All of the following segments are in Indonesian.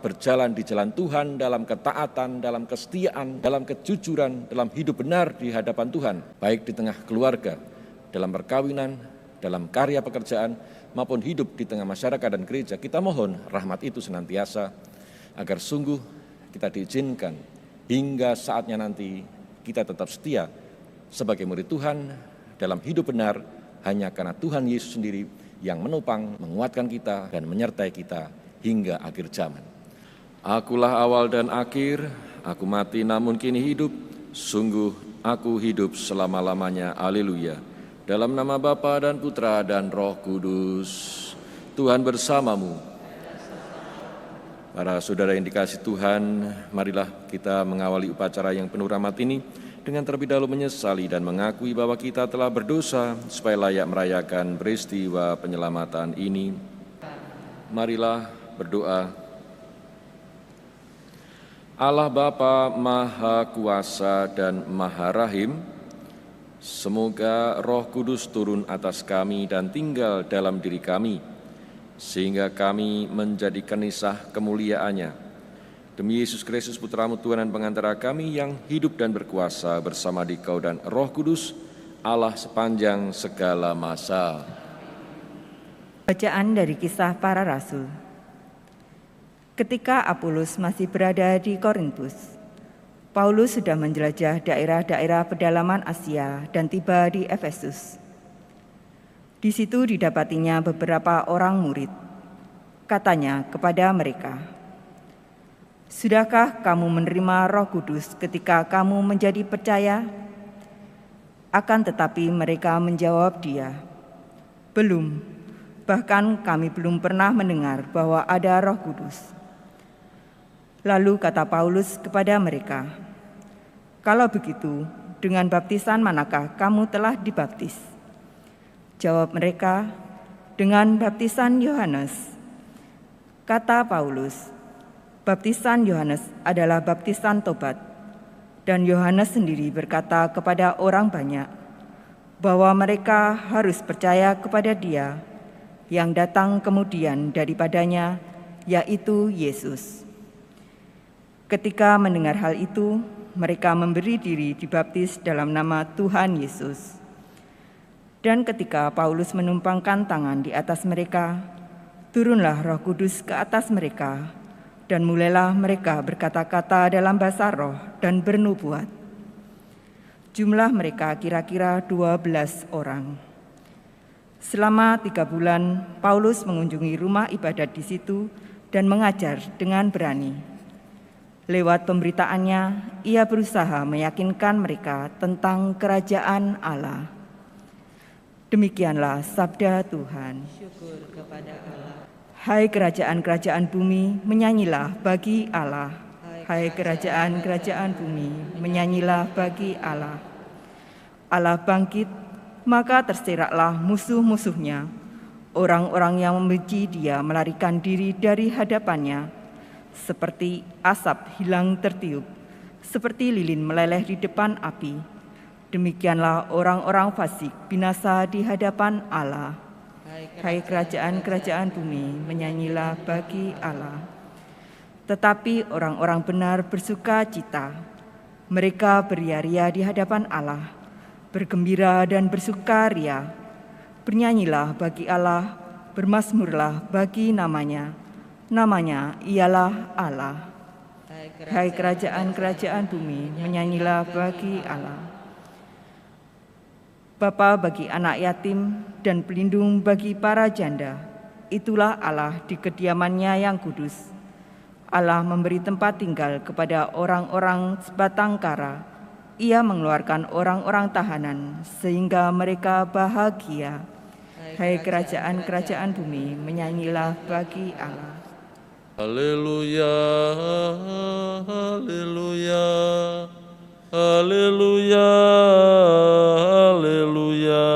berjalan di jalan Tuhan dalam ketaatan, dalam kesetiaan, dalam kejujuran, dalam hidup benar di hadapan Tuhan, baik di tengah keluarga, dalam perkawinan, dalam karya pekerjaan, maupun hidup di tengah masyarakat dan gereja. Kita mohon rahmat itu senantiasa, agar sungguh kita diizinkan hingga saatnya nanti kita tetap setia sebagai murid Tuhan dalam hidup benar, hanya karena Tuhan Yesus sendiri yang menopang, menguatkan kita, dan menyertai kita hingga akhir zaman. Akulah awal dan akhir, aku mati namun kini hidup, sungguh aku hidup selama-lamanya, haleluya. Dalam nama Bapa dan Putra dan Roh Kudus, Tuhan bersamamu. Para saudara yang dikasihi Tuhan, marilah kita mengawali upacara yang penuh rahmat ini dengan terlebih dahulu menyesali dan mengakui bahwa kita telah berdosa supaya layak merayakan peristiwa penyelamatan ini. Marilah berdoa. Allah Bapa Maha Kuasa dan Maha Rahim, semoga Roh Kudus turun atas kami dan tinggal dalam diri kami, sehingga kami menjadi kenisah kemuliaan-Nya. Demi Yesus Kristus Putra-Mu Tuhan dan pengantara kami yang hidup dan berkuasa bersama Dikau dan Roh Kudus, Allah sepanjang segala masa. Bacaan dari Kisah Para Rasul. Ketika Apolos masih berada di Korintus, Paulus sudah menjelajah daerah-daerah pedalaman Asia dan tiba di Efesus. Di situ didapatinya beberapa orang murid. Katanya kepada mereka, "Sudahkah kamu menerima Roh Kudus ketika kamu menjadi percaya?" Akan tetapi mereka menjawab dia, "Belum, bahkan kami belum pernah mendengar bahwa ada Roh Kudus." Lalu kata Paulus kepada mereka, "Kalau begitu, dengan baptisan manakah kamu telah dibaptis?" Jawab mereka, "Dengan baptisan Yohanes." Kata Paulus, "Baptisan Yohanes adalah baptisan tobat." Dan Yohanes sendiri berkata kepada orang banyak bahwa mereka harus percaya kepada Dia yang datang kemudian daripadanya, yaitu Yesus. Ketika mendengar hal itu, mereka memberi diri dibaptis dalam nama Tuhan Yesus. Dan ketika Paulus menumpangkan tangan di atas mereka, turunlah Roh Kudus ke atas mereka, dan mulailah mereka berkata-kata dalam bahasa roh dan bernubuat. Jumlah mereka kira-kira 12 orang. Selama 3 bulan, Paulus mengunjungi rumah ibadat di situ dan mengajar dengan berani. Lewat pemberitaannya, ia berusaha meyakinkan mereka tentang kerajaan Allah. Demikianlah sabda Tuhan. Syukur kepada Allah. Hai kerajaan-kerajaan bumi, menyanyilah bagi Allah. Hai kerajaan-kerajaan bumi, menyanyilah bagi Allah. Allah bangkit, maka terseraklah musuh-musuhnya. Orang-orang yang membenci Dia melarikan diri dari hadapannya. Seperti asap hilang tertiup, seperti lilin meleleh di depan api. Demikianlah orang-orang fasik binasa di hadapan Allah. Hai kerajaan-kerajaan bumi, menyanyilah bagi Allah. Tetapi orang-orang benar bersuka cita. Mereka beria-ria di hadapan Allah, bergembira dan bersukaria. Bernyanyilah bagi Allah, bermazmurlah bagi namanya. Namanya ialah Allah. Hai kerajaan-kerajaan bumi, menyanyilah bagi Allah. Bapa bagi anak yatim dan pelindung bagi para janda, itulah Allah di kediamannya yang kudus. Allah memberi tempat tinggal kepada orang-orang sebatang kara. Ia mengeluarkan orang-orang tahanan sehingga mereka bahagia. Hai kerajaan-kerajaan bumi, menyanyilah bagi Allah. Haleluya, haleluya, haleluya, haleluya.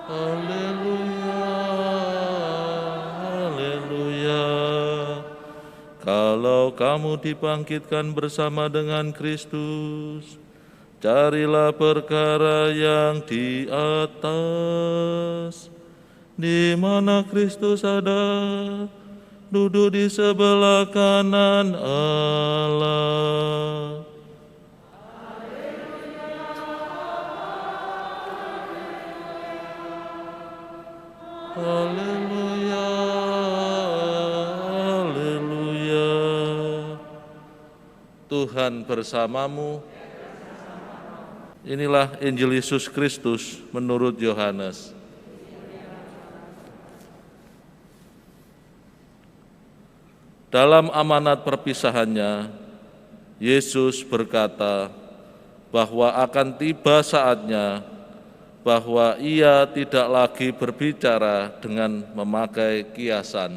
Haleluya, haleluya. Kalau kamu dibangkitkan bersama dengan Kristus, carilah perkara yang di atas, di mana Kristus ada, duduk di sebelah kanan Allah. Haleluya, haleluya. Tuhan bersamamu. Inilah Injil Yesus Kristus menurut Yohanes. Dalam amanat perpisahannya, Yesus berkata bahwa akan tiba saatnya bahwa ia tidak lagi berbicara dengan memakai kiasan.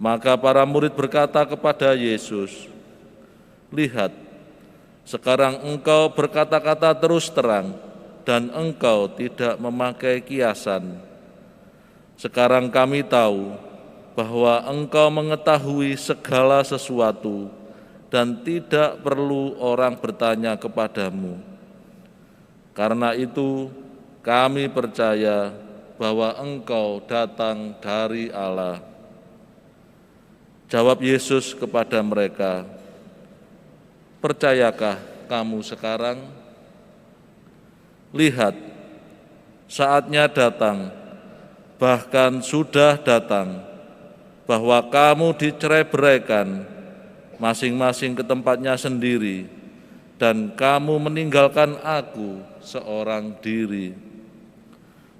Maka para murid berkata kepada Yesus, "Lihat, sekarang engkau berkata-kata terus terang dan engkau tidak memakai kiasan. Sekarang kami tahu bahwa engkau mengetahui segala sesuatu dan tidak perlu orang bertanya kepadamu. Karena itu kami percaya bahwa engkau datang dari Allah." Jawab Yesus kepada mereka, "Percayakah kamu sekarang? Lihat, saatnya datang, bahkan sudah datang, bahwa kamu dicerai-beraikan masing-masing ke tempatnya sendiri, dan kamu meninggalkan aku seorang diri.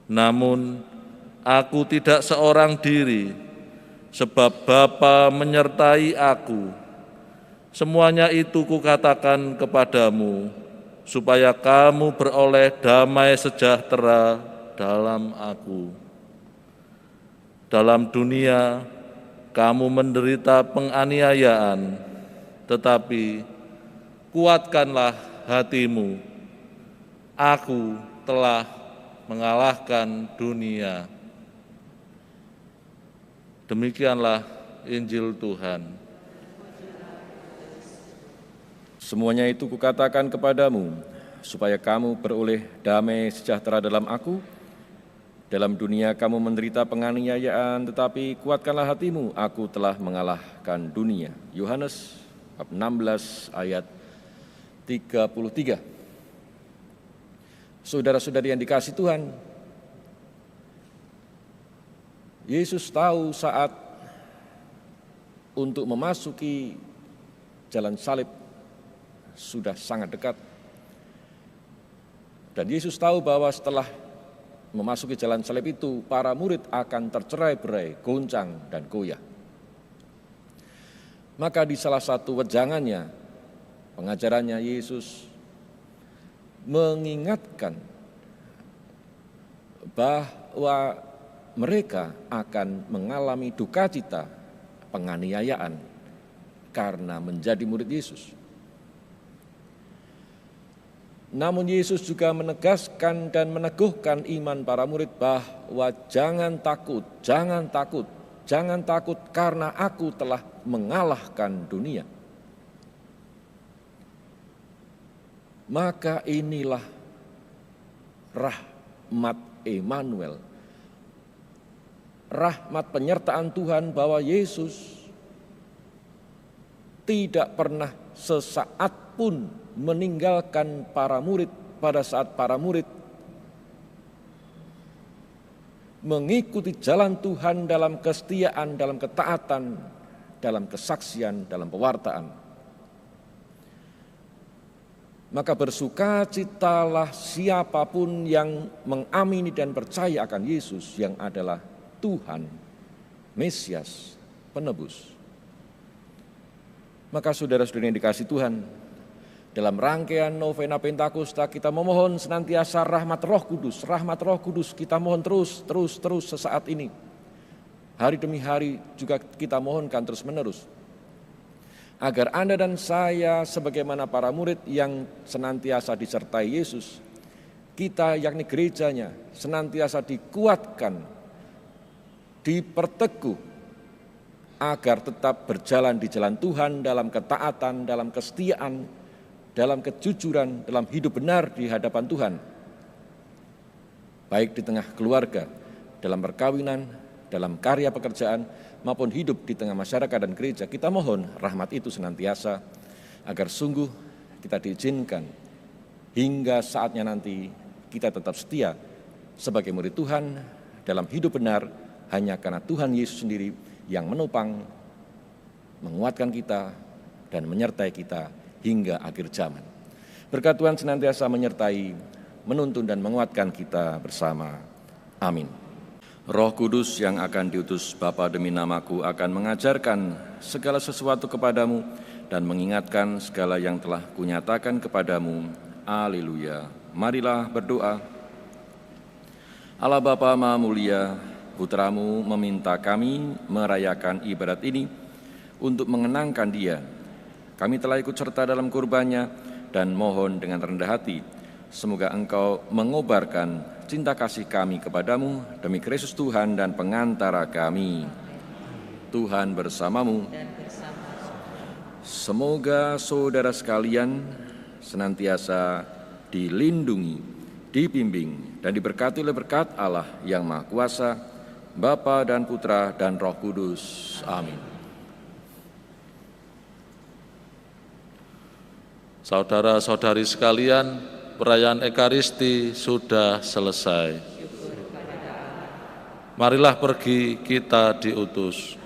Namun aku tidak seorang diri, sebab Bapa menyertai aku. Semuanya itu kukatakan kepadamu, supaya kamu beroleh damai sejahtera dalam aku. Dalam dunia kamu menderita penganiayaan, tetapi kuatkanlah hatimu. Aku telah mengalahkan dunia." Demikianlah Injil Tuhan. Semuanya itu kukatakan kepadamu, supaya kamu beroleh damai sejahtera dalam aku. Dalam dunia kamu menderita penganiayaan, tetapi kuatkanlah hatimu, aku telah mengalahkan dunia. Yohanes bab 16 ayat 33. Saudara-saudari yang dikasihi Tuhan, Yesus tahu saat untuk memasuki jalan salib sudah sangat dekat. Dan Yesus tahu bahwa setelah memasuki jalan salib itu, para murid akan tercerai-berai, goncang dan goyah. Maka di salah satu wejangannya, pengajarannya, Yesus mengingatkan bahwa mereka akan mengalami duka cita, penganiayaan karena menjadi murid Yesus. Namun Yesus juga menegaskan dan meneguhkan iman para murid bahwa jangan takut, jangan takut, jangan takut karena aku telah mengalahkan dunia. Maka inilah rahmat Immanuel, rahmat penyertaan Tuhan bahwa Yesus tidak pernah sesaat pun meninggalkan para murid pada saat para murid mengikuti jalan Tuhan dalam kesetiaan, dalam ketaatan, dalam kesaksian, dalam pewartaan. Maka bersukacitalah siapapun yang mengamini dan percaya akan Yesus yang adalah Tuhan, Mesias, Penebus. Maka saudara-saudara yang dikasihi Tuhan, dalam rangkaian novena Pentakosta kita memohon senantiasa rahmat Roh Kudus kita mohon terus sesaat ini. Hari demi hari juga kita mohonkan terus menerus. Agar Anda dan saya sebagaimana para murid yang senantiasa disertai Yesus, kita yakni gerejanya senantiasa dikuatkan, diperteguh, agar tetap berjalan di jalan Tuhan dalam ketaatan, dalam kesetiaan, dalam kejujuran, dalam hidup benar di hadapan Tuhan, baik di tengah keluarga, dalam perkawinan, dalam karya pekerjaan, maupun hidup di tengah masyarakat dan gereja. Kita mohon rahmat itu senantiasa, agar sungguh kita diizinkan hingga saatnya nanti kita tetap setia sebagai murid Tuhan dalam hidup benar, hanya karena Tuhan Yesus sendiri yang menopang, menguatkan kita, dan menyertai kita hingga akhir zaman. Berkat Tuhan senantiasa menyertai, menuntun dan menguatkan kita bersama. Amin. Roh Kudus yang akan diutus Bapa demi namaku akan mengajarkan segala sesuatu kepadamu dan mengingatkan segala yang telah kunyatakan kepadamu. Haleluya. Marilah berdoa. Allah Bapa Maha Mulia, Putramu meminta kami merayakan ibadat ini untuk mengenangkan Dia. Kami telah ikut serta dalam kurbannya dan mohon dengan rendah hati, semoga Engkau mengobarkan cinta kasih kami kepadamu demi Kristus Tuhan dan pengantara kami. Tuhan bersamamu. Semoga saudara sekalian senantiasa dilindungi, dibimbing, dan diberkati oleh berkat Allah yang Maha Kuasa, Bapa dan Putra dan Roh Kudus. Amin. Saudara-saudari sekalian, perayaan Ekaristi sudah selesai. Marilah pergi, kita diutus.